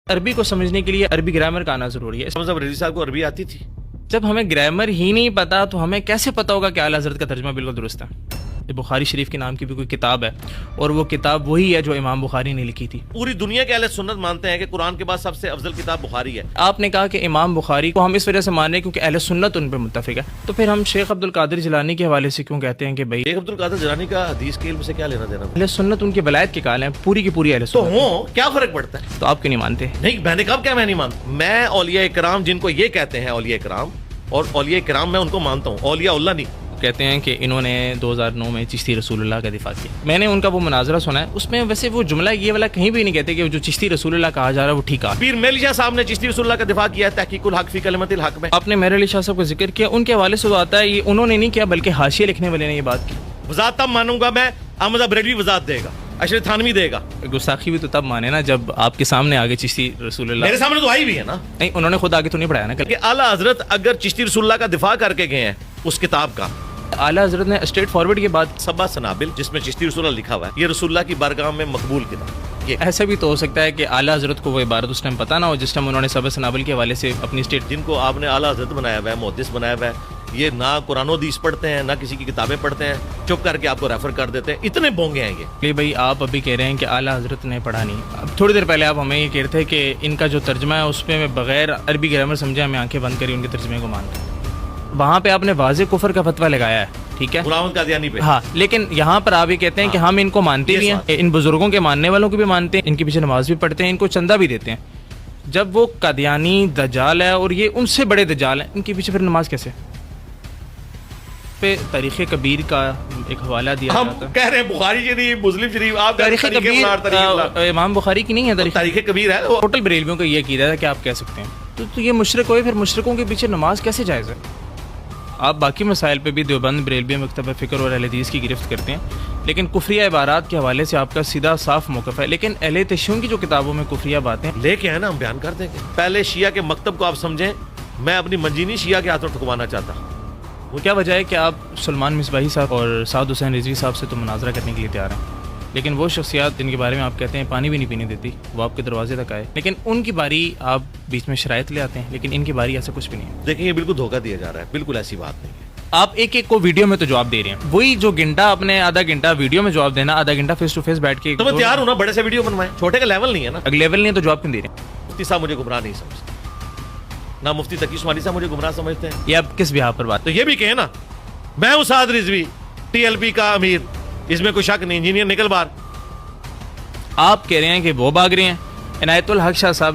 عربی کو سمجھنے کے لیے عربی گرامر کا آنا ضروری ہے. مطلب رضوی صاحب کو عربی آتی تھی؟ جب ہمیں گرامر ہی نہیں پتا تو ہمیں کیسے پتا ہوگا کہ اعلیٰ حضرت کا ترجمہ بالکل درست ہے؟ بخاری شریف کے نام کی بھی کوئی کتاب ہے اور وہ کتاب وہی ہے جو امام بخاری نے لکھی تھی. پوری دنیا کے اہل سنت مانتے ہیں کہ قرآن کے بعد سب سے افضل کتاب بخاری ہے. آپ نے کہا کہ امام بخاری کو ہم اس وجہ سے مان رہے ہیں کیونکہ اہل سنت ان پہ متفق ہے، تو پھر ہم شیخ عبد القادر جیلانی کے حوالے سے کیوں کہتے ہیں کہ بھائی شیخ عبد القادر جیلانی کا حدیث کے علم سے کیا لینا دینا؟ اہل سنت ان کے ولایت کے قائل ہیں، پوری کی پوری اہل تو سنت. ہوں کیا فرق پڑتا ہے؟ تو آپ کیوں نہیں مانتے؟ نہیں، میں نے کب کیا میں نہیں مانتا. میں اولیاء کرام جن کو یہ کہتے ہیں اولیاء کرام، اور اولیاء کرام میں ان کو مانتا ہوں، اولیاء اللہ نہیں. کہتے ہیں کہ انہوں نے 2009 میں چشتی رسول اللہ کا دفاع کیا. میں نے ان کا وہ مناظرہ سنا ہے، اس میں ویسے وہ جملہ یہ والا کہیں بھی نہیں کہتے کہ جو چشتی رسول اللہ کہا جا رہا ہے وہ ٹھیک کہا. پیر میل شاہ صاحب نے چشتی رسول اللہ کا دفاع کیا ہے تحقیق الحق فی کلمت الحق میں. آپ نے میرے علی شاہ صاحب کا ذکر کیا، ان کے حوالے سے تو آتا ہے یہ انہوں نے نہیں کیا بلکہ حاشیہ لکھنے والے نے یہ بات کی. وضاحت تب مانوں گا میں، احمد بریلوی وضاحت دے گا، اشرف تھانوی دے گا. گستاخی بھی تو تب مانے نا جب آپ کے سامنے آگے چشتی رسول اللہ. میرے سامنے تو آئی بھی ہے نا. نہیں، انہوں نے خود آگے تو نہیں پڑھایا نا. کہ اعلیٰ حضرت اگر چشتی رسول اللہ کا دفاع کر کے گئے ہیں اس کتاب کا، اعلیٰ حضرت نے اسٹریٹ فارورڈ کے بعد سبا سنابل جس میں چشتی رسول اللہ لکھا ہوا ہے، یہ رسول اللہ کی بارگاہ میں مقبول کتاب. یہ ایسا بھی تو ہو سکتا ہے کہ اعلیٰ حضرت کو وہ عبارت اس ٹائم پتہ نہ ہو جس ٹائم انہوں نے سبع سنابل کے حوالے سے اپنی اسٹیٹ. جن کو آپ نے اعلیٰ حضرت بنایا ہوا ہے، محدث بنایا ہوا ہے، یہ نہ قرآن و حدیث پڑھتے ہیں نہ کسی کی کتابیں پڑھتے ہیں، چپ کر کے آپ کو ریفر کر دیتے ہیں. اتنے بونگے ہیں یہ. بھائی آپ ابھی کہہ رہے ہیں کہ اعلیٰ حضرت نے پڑھا نہیں. اب تھوڑی دیر پہلے آپ ہمیں یہ کہہ رہے تھے کہ ان کا جو ترجمہ ہے اس پہ میں بغیر عربی گرامر سمجھے میں آنکھیں بند کری ان کے ترجمے کو مانتا ہوں. وہاں پہ آپ نے واضح کفر کا فتویٰ لگایا ہے، ٹھیک ہے، غلام قادیانی پہ. ہاں، لیکن یہاں پر آپ یہ کہتے ہیں کہ ہم ان کو مانتے بھی ہیں، ان بزرگوں کے ماننے والوں کو بھی مانتے ہیں، ان کے پیچھے نماز بھی پڑھتے ہیں، ان کو چندہ بھی دیتے ہیں. جب وہ قادیانی دجال ہے اور یہ ان سے بڑے دجال ہیں، ان کے پیچھے پھر نماز کیسے؟ پہ تاریخ کبیر کا ایک حوالہ دیا ہم جاتا ہے. کہہ رہے ہیں بخاری شریف، مسلم شریف، آپ تاریخ کبیر امام بخاری کی نہیں ہے، تاریخ کبیر ہے. ٹوٹل بریلویوں کا یہ عقیدہ ہے کہ آپ کہہ سکتے ہیں. تو یہ مشرک ہوئے، پھر مشرکوں کے پیچھے نماز کیسے جائز ہے؟ آپ باقی مسائل پہ بھی دیوبند بریلوی مکتبہ فکر اور اہل حدیث کی گرفت کرتے ہیں، لیکن کفریہ عبارات کے حوالے سے آپ کا سیدھا صاف موقف ہے. لیکن اہل تشیعوں کی جو کتابوں میں کفریہ باتیں لے کے ہیں نا، ہم بیان کر دیں گے. پہلے شیعہ کے مکتب کو آپ سمجھیں، میں اپنی منجینی شیعہ کے ہاتھوں ٹھکوانا چاہتا ہوں. وہ کیا وجہ ہے کہ آپ سلمان مصباحی صاحب اور سعد حسین رضوی صاحب سے تو مناظرہ کرنے کے لیے تیار ہیں، لیکن وہ شخصیات جن کے بارے میں آپ کہتے ہیں پانی بھی نہیں پینے دیتی، وہ آپ کے دروازے تک آئے، لیکن ان کی باری آپ بیچ میں شرائط لے آتے ہیں، لیکن ان کی باری ایسا کچھ بھی نہیں ہے. دیکھیں یہ بالکل دھوکہ دیا جا رہا ہے، بالکل ایسی بات نہیں ہے. آپ ایک ایک کو ویڈیو میں تو جواب دے رہے ہیں، وہی جو گھنٹہ اپنے آدھا گھنٹہ ویڈیو میں جواب دینا، آدھا گھنٹہ فیس ٹو فیس بیٹھ کے تو میں تیار ہوں نا، بڑے سے ویڈیو بنوائیں. چھوٹے کا لیول نہیں ہے نا. اگلے لیول نہیں ہے تو جواب کیوں دے رہے ہیں؟ مفتی صاحب مجھے گمراہ نہیں سمجھتے، نہ مفتی تقی عثمانی صاحب مجھے گمراہ سمجھتے ہیں. یہ آپ کس بہا پر بات؟ تو یہ بھی کہیں نا، میں ہوں سعد رضوی، ٹی ایل پی کا امیر، اس میں کوئی شک نہیں، انجینئر نکل بار. آپ کہہ رہے ہیں کہ وہ بھاگ رہے ہیں. عنایت الحق شاہ صاحب